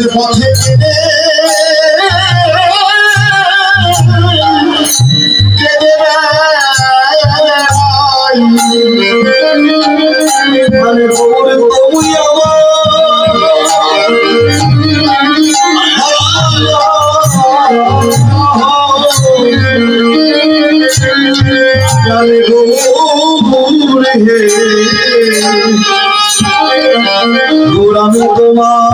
পথে আমি তোমার আমি তোমার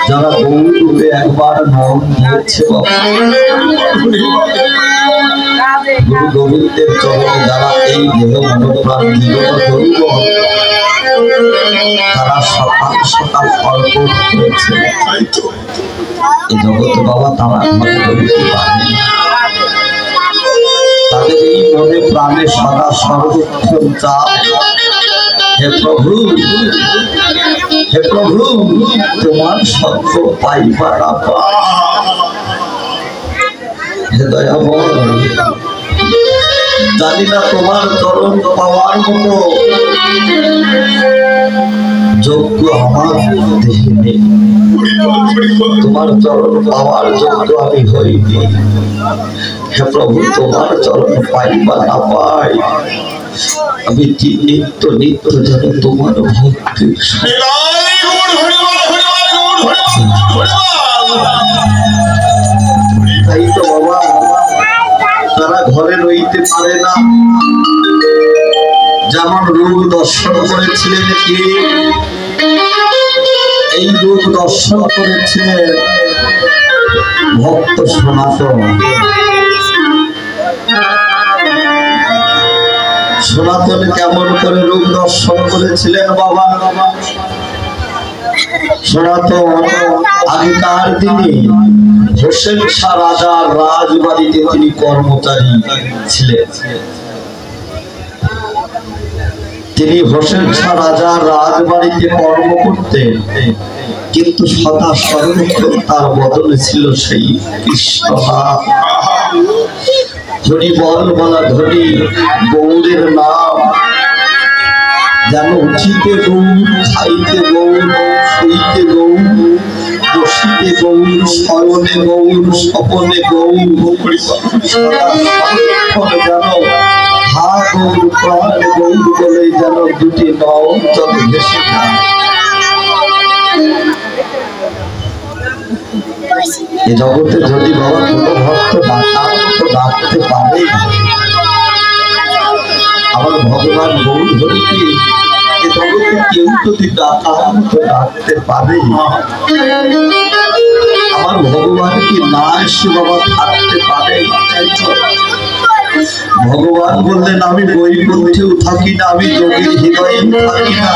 যারা গৌরবে একবার নাম দিয়েছে গুরু গোবিন্দের চরণে যারা এই দেহ মনোপ্রাণ নিবেদন করিব তারা সকাল সকাল অর্পণ করেছে এই জগৎ বাবা তারা তাদের এই মনে প্রাণে সদা সর্বক্ষণ চায় হে প্রভু তোমার সত্য পাইবার হে দয়াময় জানি না তোমার চরণ পাওয়ার মতো যোগ্য আমার দেহে নেই তোমার চরণ পাওয়ার যোগ্য আমি হইনি হে প্রভু তোমার চরণ পাইবা না পাই আমি নিত্য নিত্য যেন তোমার ভক্তি তাই তো বাবা তারা ঘরে রইতে পারে না যেমন রূপ দর্শন করেছিলেন কি এই রূপ দর্শন করেছিলেন ভক্ত সনাতন সনাতন কেমন করে রূপ দর্শন করেছিলেন বাবা সনাতন আগেকার দিনে হোসেন শাহ রাজার রাজবাড়িতে তিনি কর্মচারী ছিলেন তিনি হোসেন শাহ রাজার রাজবাড়িতে কর্ম করতেন কিন্তু সদা সর্বক্ষণ তার বদলে ছিল সেই কৃষ্ণ নাম হরি বল বলা ধরি গৌরের নাম যেন উঠিতে গৌর খাইতে গৌর শুইতে গৌর বসিতে গৌর শয়নে গৌর স্বপনে গৌর যেন হা গৌর প্রাণ গৌর বলে যেন দুটি নাও চলে ভেসে যায় এই জগতে যদি বাবা কোনো ভক্ত ডাকতে পারে আমার ভগবান গৌর হরিকে এ জগতে কেউ যদি ডাকার মতো ডাকতে পারে আমার ভগবান কি না এসে বাবা থাকতে পারে ভগবান বললেন আমি বৈকুণ্ঠেও থাকি না আমি যোগীর হৃদয়ে থাকি না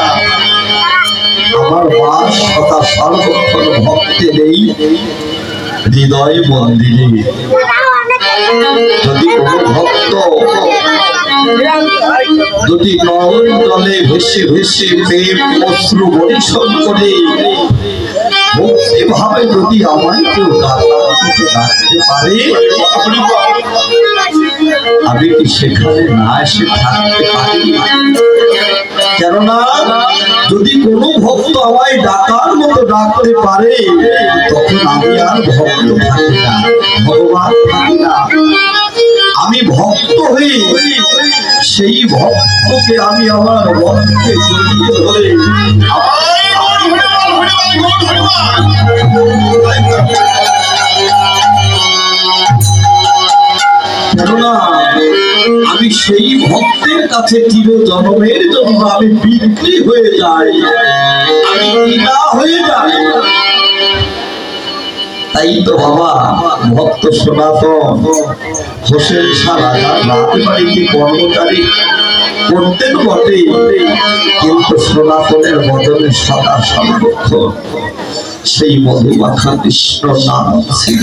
আমার বাস সদা সর্বক্ষণ ভক্তের এই হৃদয় মন্দিরে যদি কোনো ভক্ত যদি নয়ন জলে ভেসে ভেসে প্রেম অশ্রু বর্ষণ করে ভক্তি ভাবে যদি আমায় কেউ ডাকতে পারে আমি কি সেখানে না এসে থাকতে পারি কেননা যদি কোনো ভক্ত আমায় ডাকার মতো ডাকতে পারে তখন আমি আর ভক্ত থাকি না ভগবান থাকি না আমি ভক্ত হই সেই ভক্তকে আমি আমার মনকে জড়িয়ে ধরে কেননা আমি সেই ভক্তের কাছে চির জন্মের জন্য আমি বিক্রি হয়ে যাই, আমি কিনা হয়ে যাই। তাই তো বাবা ভক্ত সনাতন হোসেন শাহ রাজার রাজবাড়িতে কর্মচারী করতেন বটে, কিন্তু সনাতনের বদলে সদা সর্বক্ষণ সেই মধুমাখা কৃষ্ণ নাম ছিল।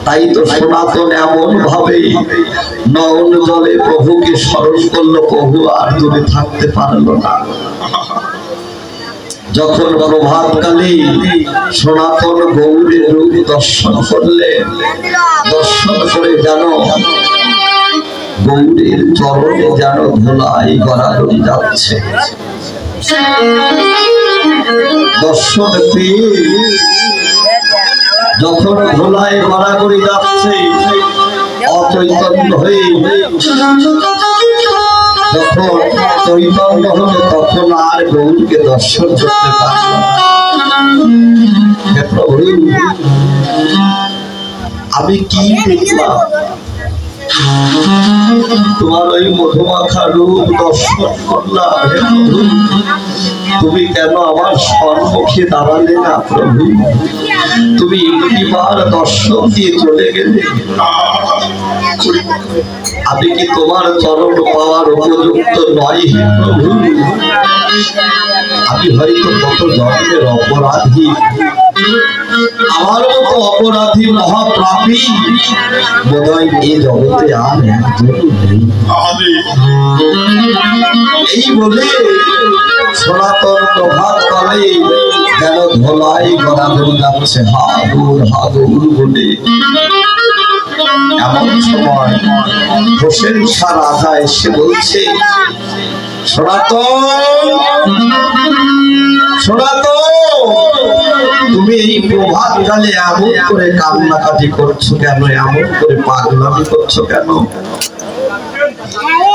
তাই তো সনাতন এমন ভাবে নয়ন জলে প্রভুকে স্মরণ করলো, প্রভু আর দূরে থাকতে পারলো না। যখন প্রভাতকালে সনাতন গৌরের রূপ দর্শন করলেন, দর্শন করে যেন গৌরের চরণে যেন ধুলাই গড়াগড়ি যাচ্ছে। দর্শন পেয়ে যখন ধুলাই গড়াগড়ি যাচ্ছে, অচৈতন্য হয়ে যখন চৈতন্য হলে তখন আর গৌরকে দর্শন করতে পারল না। হে প্রভু, আমি কি দেখলাম? তোমার ওই মধুমাখা রূপ দর্শন করলাম। হে প্রভু, তুমি কেন আমার সম্মুখে দাঁড়ালে না? প্রভু, তুমি একটিবার দর্শন দিয়ে চলে গেলে। আমি কি তোমার চরণ পাওয়ার উপযুক্ত নয়? হে প্রভু, আমি হয়তো কত জন্মের অপরাধী, আমার মতো অপরাধী মহাপ্রাপী বোধহয় এই জগতে আর একজন নেই। এই বলে সনাতন প্রভাত কালে যেন ধোলাই গড়াগড়ি যাচ্ছে, হাগুর হাগুর বলে। এমন সময় হোসেন শাহ রাজা এসে বলছে, সনাতন সনাতন, তুমি এই প্রভাত কালে এমন করে কান্নাকাটি করছো কেন? এমন করে পাগলামি করছো কেন?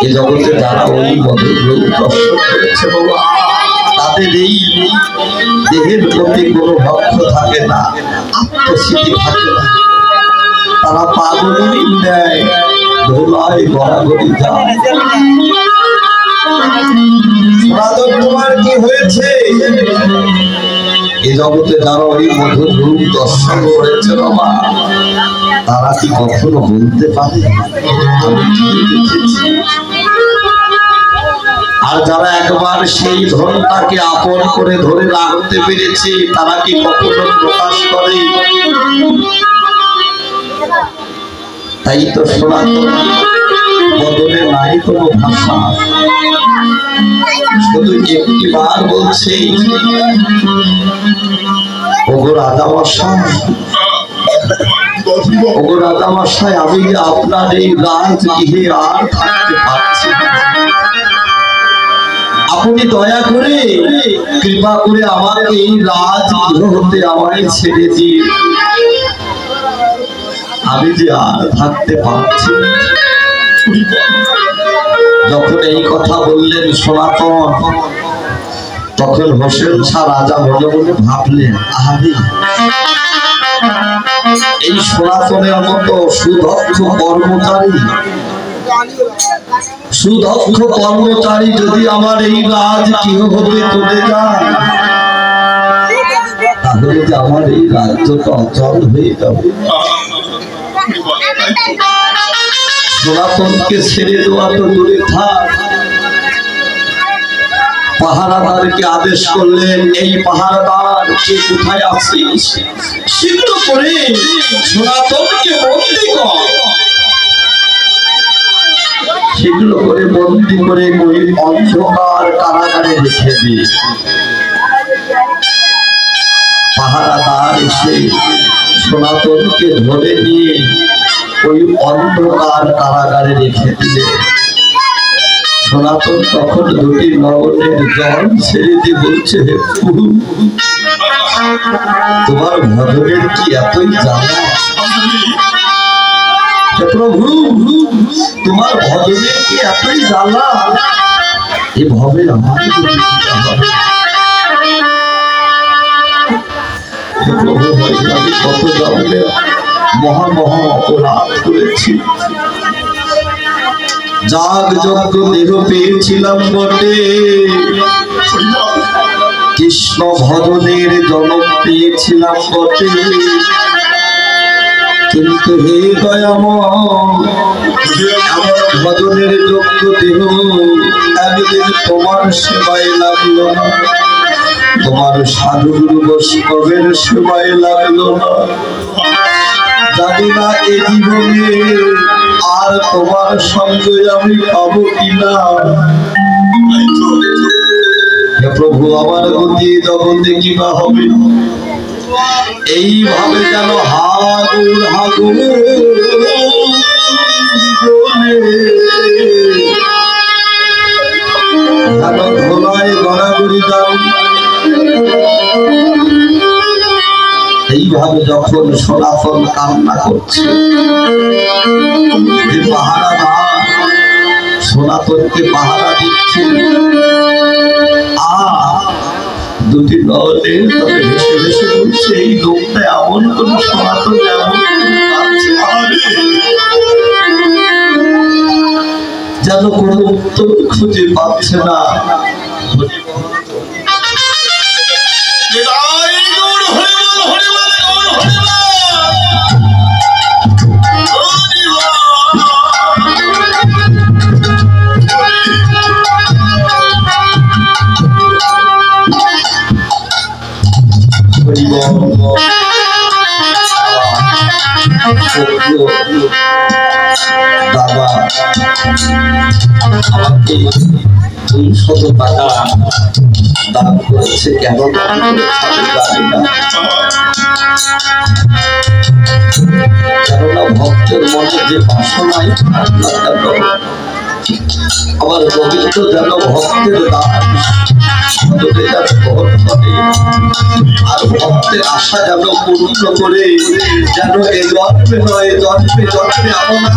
এই জগতে যারা ওই মধুর রূপ দর্শন করেছে বাবা, তাদের এই দেহের প্রতি কোনো ভক্ত থাকে না, আত্মস্মৃতি থাকে না, তারা পাগলই দেয়, ধোলায় গড়াগড়ি যায়। তোমার কি হয়েছে? এই জগতে যারা ওই মধুর রূপ দর্শন করেছে বাবা, তারা কি কখনো বলতে পারে আমি কি দেখেছি? আর যারা একবার সেই ধনটাকে আপন করে ধরে রাখতে পেরেছে, তারা কি কখনো প্রকাশ করে? তাই তো সনাতন বদলে নাই কোনো ভাষা, শুধু একটিবার বলছে, ওগো রাজামশাই, ওগো রাজামশাই, আমি আপনার এই রাজগৃহে আর থাকতে পারছি না। আপনি দয়া করে কৃপা করে আমাকে এই রাজগৃহ হতে আমায় ছেড়ে দিয়ে, আমি যে আর থাকতে পারছি। যখন এই কথা বললেন সনাতন, তখন হোসেন শাহ রাজা মনে মনে ভাবলেন, আরে এই সনাতনের মতো সুদক্ষ কর্মচারী, সুদক্ষ কর্মচারী যদি আমার এই রাজগৃহ হতে চলে যায়, তাহলে যে আমার এই রাজ্যটা অচল হয়ে যাবে। সনাতনকে ছেড়ে দেওয়া তো দূরে থাক, পাহারাদারকে আদেশ করলেন, এই পাহারাদার কে কোথায় আছিস, শীঘ্র করে সনাতনকে বন্দী কর। শীঘ্র করে বন্দী করে ওই অন্ধকার কারাগারে রেখে দি। পাহারাদার এসে সনাতনকে ধরে নিয়ে ওই অন্ধকার কারাগারে রেখে দিলে। সনাতন তখন দুটি নয়নের জল ছেড়ে দিয়ে বলছে, তোমার ভজনের কি এতই জ্বালা? প্রভু, তোমার ভজনের কি এতই জ্বালা? এভাবে আমার প্রভু, আমি কত জন্মে মহা মহা অপরাধ করেছি, যাগ যজ্ঞ দেহ পেয়েছিলাম বটে, কৃষ্ণ ভজনের জনক পেয়েছিলাম বটে, কিন্তু হে দয়াময় ভজনের যোগ্য দেহ একদিন তোমার সেবায় লাগলো না, তোমার সাধুগুরু বৈষ্ণবের সেবায় লাগলো না। জানি না এ জীবনে আর তোমার সঙ্গে আমি পাবো কিনা। হে প্রভু, আমার গতি জগতে কিবা হবে, এইভাবে যেন হাগুর হাগুর যেন ধোলায় গড়াগড়ি যাও। এইভাবে যখন সনাতন কান্না করছে, পাহারা না সনাতনকে পাহারা দিচ্ছে, দুটি নলে তবে হেসে হেসে বলছে এই লোকটা এমন কোন সনাতন এমন যেন কোনো উত্তর খুঁজে পাচ্ছে না। দাদা আমাকে 200 টাকা দান করেছে, কেন দান করেছে জানি না, কেননা ভক্তের মনে যে বাসনাই আমার গোবিন্দ যেন ভক্তের দান আর ভক্তের আশা যেন পূর্ণ করে, যেন এই জন্মে নয় জন্মে জন্মে আমার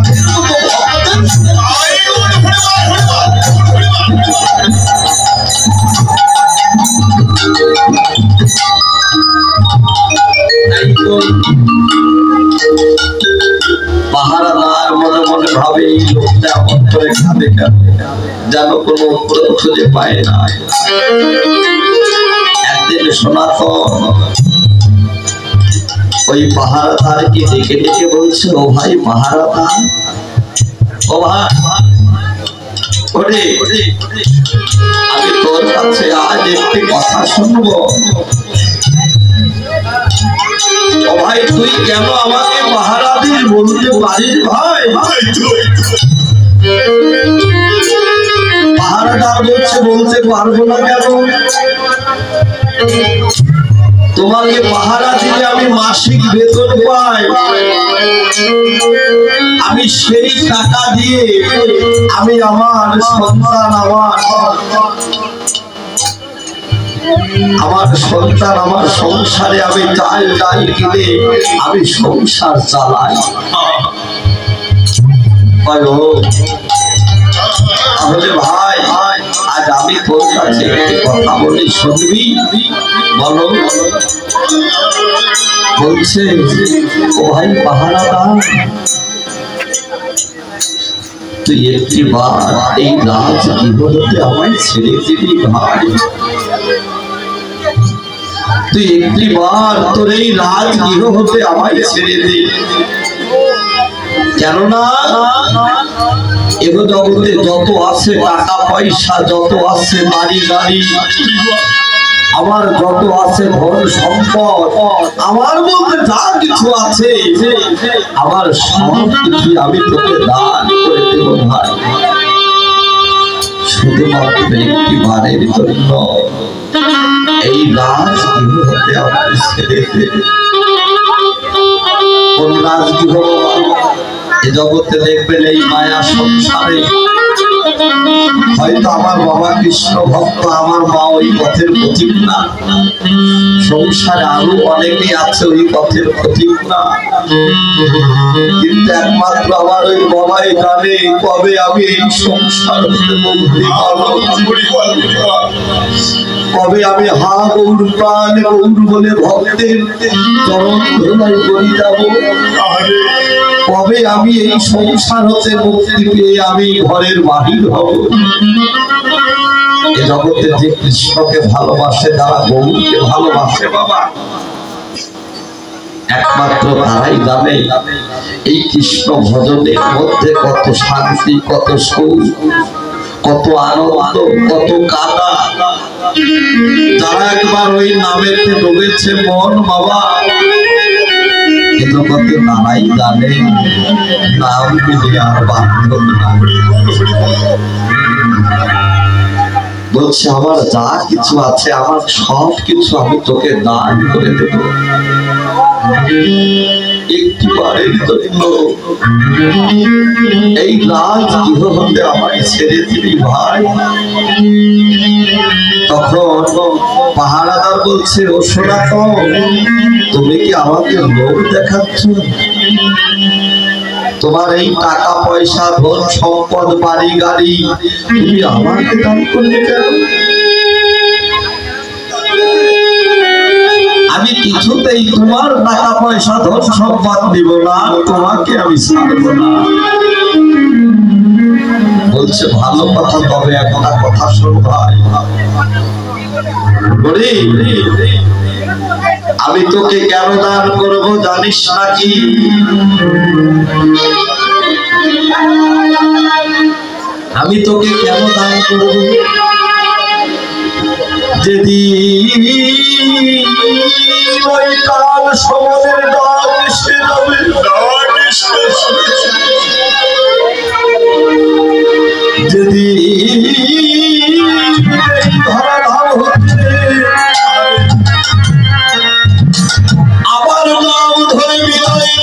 পাহারাদার মনে মনে ভাবে এই লোকটা এমন করে খাবে কেন, যেন কোনো উত্তর খুঁজে পায় না। একদিন সনাতন ওই পাহারাদারকে ডেকে ডেকে বলছে, ও ভাই পাহারাদার, ও ভাই ওরে আমি তোর কাছে আজ একটি কথা শুনবো। ও ভাই তুই কেন আমাকে পাহারা দিস বলতে পারিস ভাই? পাহারাদার বলছে বলতে পারবো না কেন, তোমাকে পাহারা দিলে আমি মাসিক বেতন পাই, আমি সেই টাকা দিয়ে আমি আমার সন্তান আমার সংসারে আমি চাল ডাল কিনে আমি সংসার চালাই। তাহলে ভাই আজ আমি তোর কাছে একটি কথা বলি, শুনবি? বলো। বলছে, ও ভাই পাহারাদার, তুই একটি বার এই রাজগৃহতে আমায় ছেড়ে দিবি ভাই, তুই একটি বার তোর এই রাজগৃহ হতে আমায় ছেড়ে দে, কেননা এ জগতে যত আছে টাকা পয়সা, যত আছে বাড়ি গাড়ি, আমার যত আছে ধন সম্পদ, আমার মধ্যে যা কিছু আছে আমার সব কিছু আমি তোকে দান করে দেব ভাই, শুধুমাত্র একটি বারের জন্য এই রাজগৃহ হতে আমার ছেড়ে দে। কোন রাজগৃহ? এ জগতে দেখবেন এই মায়া সংসারে হয়তো আমার বাবা কৃষ্ণ ভক্ত, আমার মা ওই পথের পথিক না, সংসারে আরো অনেকে আছে ওই পথের পথিক না, কিন্তু একমাত্র আমার ওই বাবাই জানে কবে আমি এই সংসার হতে মুক্তি পাবো, কবে আমি হা গৌর প্রাণ গৌর বলে ভক্তের চরণ ধুলাই করে যাবো। কবে আমি এই সংসার হতে মুক্তি পেয়ে আমি ঘরের বাহির হব। এ জগতে যে কৃষ্ণকে ভালোবাসে, যারা গৌরকে ভালোবাসে বাবা, একমাত্র তারাই জানে এই কৃষ্ণ ভজনের মধ্যে কত শান্তি, কত সুখ, কত আনন্দ, কত কাদা। যারা একবার ওই নামেতে ডুবেছে মন বাবা, এ জগতে তারাই জানে নাম মিলে আর বান্ধব না। বলছে আমার যা কিছু আছে, আমার সব কিছু আমি তোকে দান করে দেব, একটিবারের জন্য এই রাজ গৃহ হতে আমাকে ছেড়ে দিবি ভাই। তখন পাহারাদার বলছে, ও সোনা তো তুমি কি আমাকে লোভ দেখাচ্ছ? তোমার এই টাকা পয়সা, ধন সম্পদ, বাড়ি গাড়ি তুমি আমাকে দান করলে কেন? আমি কিছুতেই তোমার টাকা পয়সা, ধন সম্পদ দিব না, তোমাকে আমি ছাড়বো না। বলছে ভালো কথা, তবে একটা কথা শোন ভাই, আমি তোকে কেন দান করবো জানিস নাকি? আমি তোকে কেন দান করবো? যেদিন ওই কাল সময়ের ডাক এসে যাবে, যেদিন ধরাধাম হচ্ছে আবার নাম ধরে বিদায়ের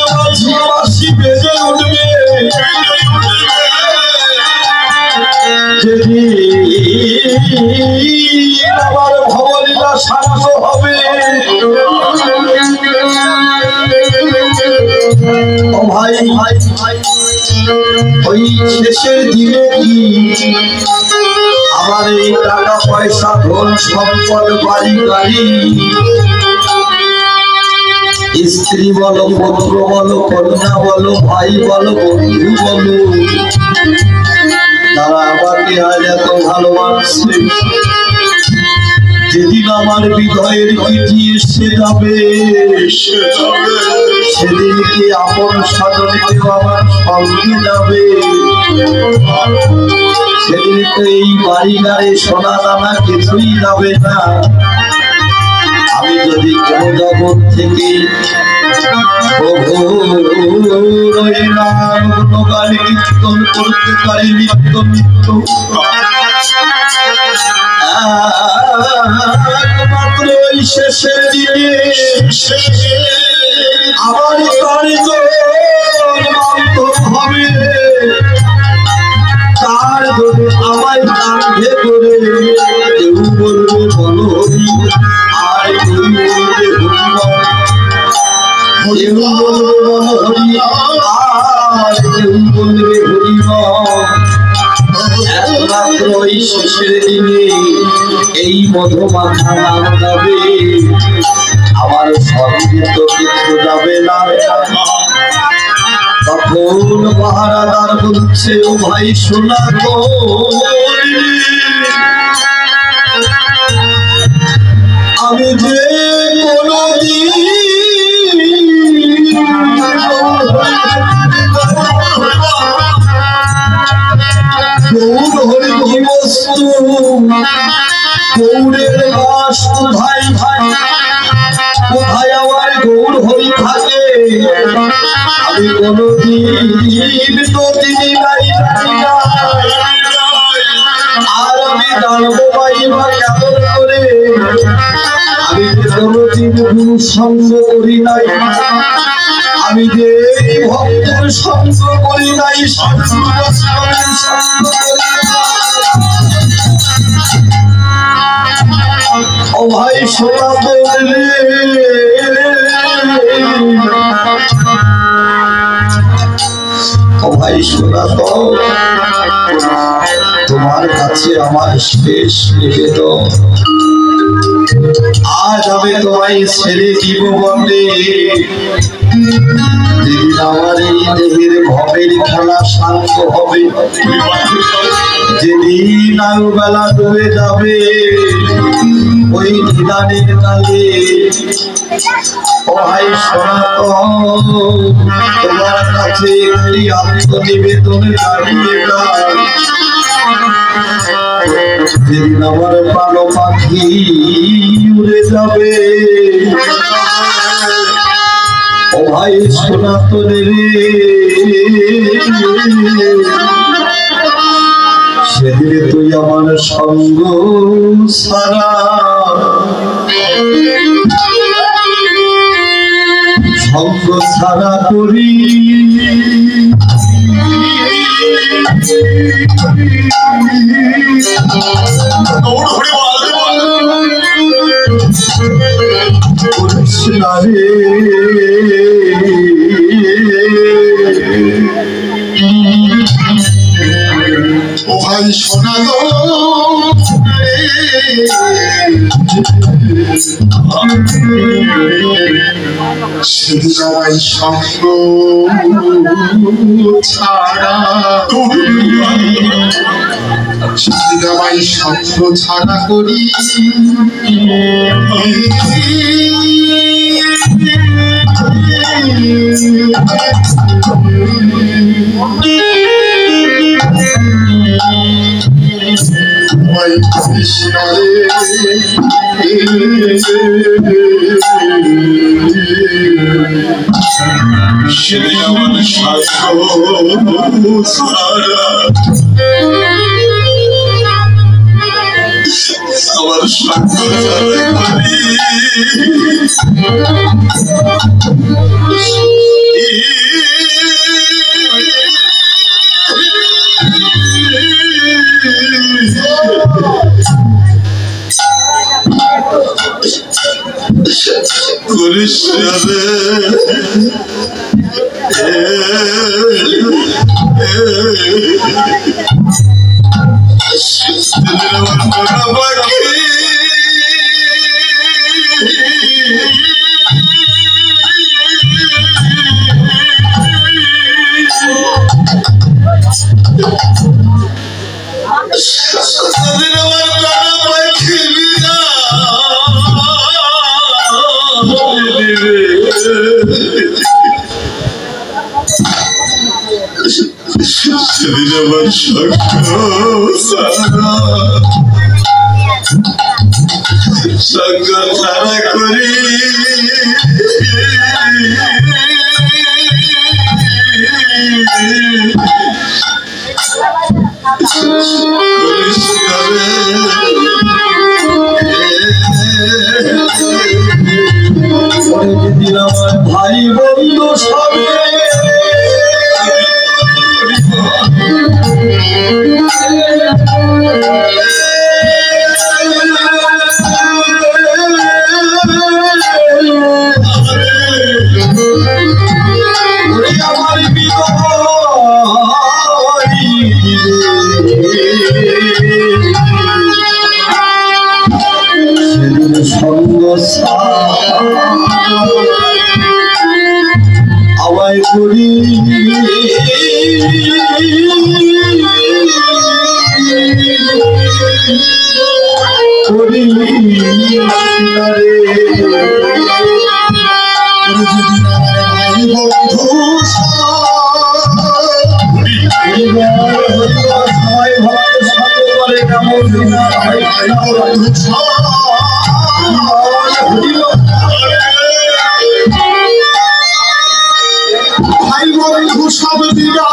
বাঁশি বেজে উঠবে, যেদিন আবার ভবলীলা শান্ত হবে, ও ভাই ভাই ওই শেষের দিনে কি আমার এই টাকা পয়সা, ধন সম্পদ, বাড়ি গাড়ি, স্ত্রী বলো, পুত্র বলো, কন্যা বলো, ভাই বলো, বন্ধু বলো, তারা আমাকে আজ এত ভালোবাসছে, যেদিন আমার হৃদয়ের চিঠি এসে যাবে, সেদিন কি আপন সাধন কেউ আমার সঙ্গে যাবে, সেদিন তো এই বাড়ি গাড়ি সোনা দানা কিছুই যাবে না। আমি যদি কেউ জগৎ থেকে কীর্তন করতে পারি নিত্য নিত্য, একমাত্র ওই শেষের দিনে আমার হবে, তার ধরে আমায় কাঁধে করে কেউ বলবে বলো হরি, আর কেউ বলবে হরি, কেউ বলবে বলো হরি, আর কেউ বলবে হরি। একমাত্র ওই শেষের দিনে এই মধুমাখা নাম যাবে, আমার সঙ্গে তো কিছু যাবে না। তখন পাহারাদার বলছে, ও ভাই শোনা তো, আমি যে গৌর হরি বস্তু, গৌরের বাস কোথায় ভাই, কোথায় আমার গৌর হরি থাকে, আমি কোনদিন নদী নাই, আর আমি জানবো পাইবা কেমন করে? আমি যে কোনদিন গুরু সঙ্গ করি নাই, আমি যে ভক্তের সঙ্গ করি নাই, ও ভাই শোনা বললে, ও ভাই শোনা তো, তোমার কাছে আমার শেষ নিবেদন, আজ আমি তোমায় ছেড়ে দিব বলে যেদিন আমার এই দেহের ভবের খেলা শান্ত হবে, যেদিন আয়ু বেলা ডুবে যাবে, ওই নিদানের কালে ও ভাই সনাতন তোমার কাছে একটি আত্মনিবেদনে দাঁড়িয়ে যায়। যেদিন আমার প্রাণ পাখি উড়ে যাবে, ও ভাই সনাতনের সেদিন তুই আমার সঙ্গ সারা সঙ্গ সারা করি ও ভাই শোনা গো সবাই সঙ্গ ছাড়া সবাই সঙ্গ ছাড়া করি সেদিন আমার আমার করিস সেদিন আমার সঙ্গ সারা করি যেদিন আমার ভাই বন্ধু সবে সঙ্গ আমায় করি ভাই বন্ধু সব দিদা